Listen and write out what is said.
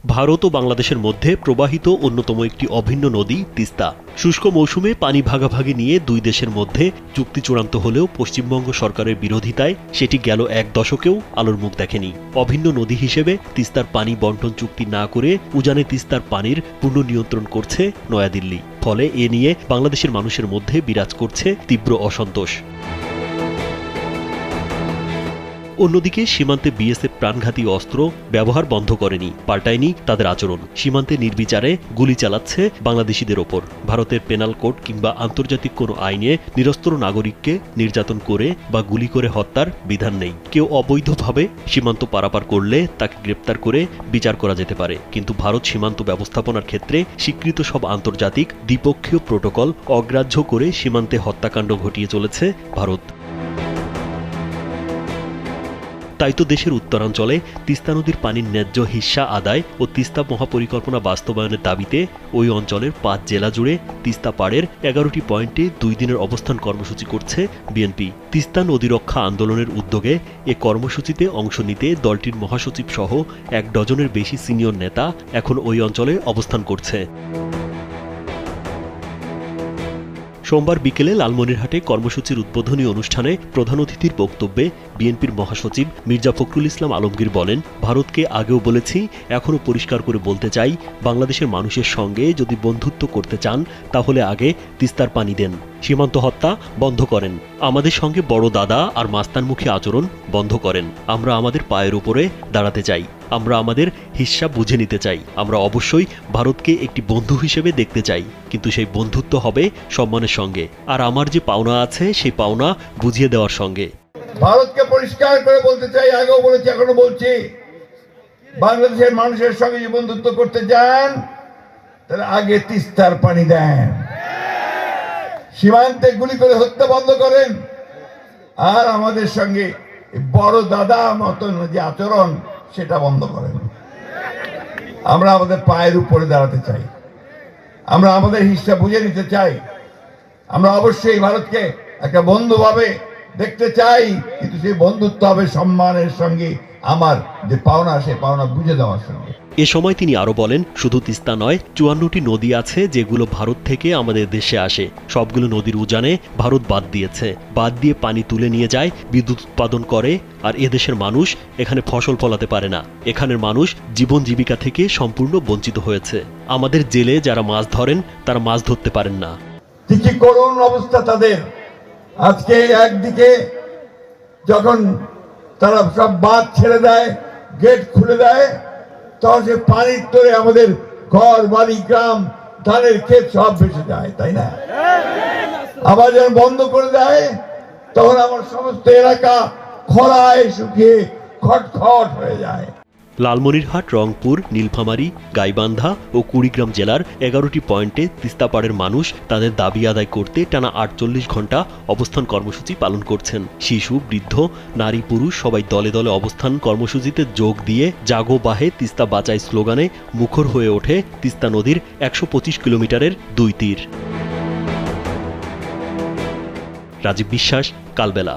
ভারত ও বাংলাদেশের মধ্যে প্রবাহিত অন্যতম একটি অভিন্ন নদী তিস্তা। শুষ্ক মৌসুমে পানি ভাগাভাগি নিয়ে দুই দেশের মধ্যে চুক্তি চূড়ান্ত হলেও পশ্চিমবঙ্গ সরকারের বিরোধিতায় সেটি গেল এক দশকেও আলোর মুখ দেখেনি। অভিন্ন নদী হিসেবে তিস্তার পানি বন্টন চুক্তি না করে উজানে তিস্তার পানির পূর্ণ নিয়ন্ত্রণ করছে নয়াদিল্লি। ফলে এ নিয়ে বাংলাদেশের মানুষের মধ্যে বিরাজ করছে তীব্র অসন্তোষ। অন্যদিকে সীমান্তে বিএসএফ প্রাণঘাতী অস্ত্র ব্যবহার বন্ধ করেনি, পাল্টায়নি তাদের আচরণ। সীমান্তে নির্বিচারে গুলি চালাচ্ছে বাংলাদেশিদের ওপর। ভারতের পেনাল কোড কিংবা আন্তর্জাতিক কোনো আইনে নিরস্ত্র নাগরিককে নির্যাতন করে বা গুলি করে হত্যার বিধান নেই। কেউ অবৈধভাবে সীমান্ত পারাপার করলে তাকে গ্রেপ্তার করে বিচার করা যেতে পারে, কিন্তু ভারত সীমান্ত ব্যবস্থাপনার ক্ষেত্রে স্বীকৃত সব আন্তর্জাতিক দ্বিপক্ষীয় প্রোটোকল অগ্রাহ্য করে সীমান্তে হত্যাকাণ্ড ঘটিয়ে চলেছে ভারত। তাই তো দেশের উত্তরাঞ্চলে তিস্তা নদীর পানির ন্যায্য হিস্সা আদায় ও তিস্তা মহাপরিকল্পনা বাস্তবায়নের দাবিতে ওই অঞ্চলের ৫ জেলা জুড়ে তিস্তা পাড়ের ১১টি পয়েন্টে ২ দিনের অবস্থান কর্মসূচি করছে বিএনপি। তিস্তা নদী রক্ষা আন্দোলনের উদ্যোগে এ কর্মসূচিতে অংশ নিতে দলটির মহাসচিব সহ ১ ডজনের বেশি সিনিয়র নেতা এখন ওই অঞ্চলে অবস্থান করছে। সোমবার বিকেলে লালমনিরহাটে কর্মসূচির উদ্বোধনী অনুষ্ঠানে প্রধান অতিথির বক্তব্যে বিএনপির মহাসচিব মির্জা ফখরুল ইসলাম আলমগীর বলেন, ভারতকে আগেও বলেছি, এখনও পরিষ্কার করে বলতে চাই, বাংলাদেশের মানুষের সঙ্গে যদি বন্ধুত্ব করতে চান তাহলে আগে তিস্তার পানি দেন, সীমান্ত হত্যা বন্ধ করেন, আমাদের সঙ্গে বড় দাদা আর মাস্তানমুখী আচরণ বন্ধ করেন। আমরা আমাদের পায়ের উপরে দাঁড়াতে চাই, আমরা আমাদের হিস্সা বুঝে নিতে চাই। আমরা অবশ্যই ভারতকে একটি বন্ধু হিসেবে দেখতে চাই, কিন্তু সেই বন্ধুত্ব হবে সম্মানের সঙ্গে, আর আমার যে পাওনা আছে সেই পাওনা বুঝিয়ে দেওয়ার সঙ্গে। ভারতকে পরিষ্কার করে বলতে চাই, আগেও বলেছি এখনো বলছি, বাংলাদেশের মানুষের সঙ্গে যে বন্ধুত্ব করতে চান তাহলে আগে তিস্তার পানি দেন, সীমান্তে গুলি করে হত্যা বন্ধ করেন, আর আমাদের সঙ্গে বড় দাদা মতন যে আচরণ সেটা বন্ধ করেন। আমরা আমাদের পায়ের উপরে দাঁড়াতে চাই, আমরা আমাদের হিস্সা বুঝে নিতে চাই, আমরা অবশ্যই ভারতকে একটা বন্ধু ভাবে দেখতে চাই, কিন্তু সেই বন্ধুত্ব হবে সম্মানের সঙ্গে, আমার যে পাওনা সে পাওনা বুঝে দেওয়ার সঙ্গে। এ সময় তিনি আরো বলেন, শুধু তিস্তা নয়, ৫৪টি নদী আছে যেগুলো ভারত থেকে আমাদের দেশে আসে। সবগুলো নদীর উজানে ভারত বাঁধ দিয়েছে, বাঁধ দিয়ে পানি তুলে নিয়ে যায়, বিদ্যুৎ উৎপাদন করে, আর এদেশের মানুষ এখানে ফসল ফলাতে পারে না। এখানের মানুষ জীবন জীবিকা থেকে সম্পূর্ণ বঞ্চিত হয়েছে। আমাদের জেলে যারা মাছ ধরেন তারা মাছ ধরতে পারেন না। কি করুণ অবস্থা তাদের। আজকে একদিকে যখন তারা সব বাঁধ ছেড়ে দেয়, গেট খুলে দেয়, তখন সে পানির তোরে আমাদের ঘর বাড়ি গ্রাম ধানের ক্ষেত সব ভেসে যায়, তাই না? আবার যখন বন্ধ করে দেয় তখন আমার সমস্ত এলাকা খরায় শুকিয়ে খটখট হয়ে যায়। লালমনিরহাট, রংপুর, নীলফামারী, গাইবান্ধা ও কুড়িগ্রাম জেলার ১১টি পয়েন্টে তিস্তাপাড়ের মানুষ তাদের দাবি আদায় করতে টানা ৪৮ ঘণ্টা অবস্থান কর্মসূচি পালন করছেন। শিশু, বৃদ্ধ, নারী, পুরুষ সবাই দলে দলে অবস্থান কর্মসূচিতে যোগ দিয়ে জাগো বাহে তিস্তা বাঁচাই স্লোগানে মুখর হয়ে ওঠে তিস্তা নদীর ১২৫ কিলোমিটারের ২ তীর। রাজীব বিশ্বাস, কালবেলা।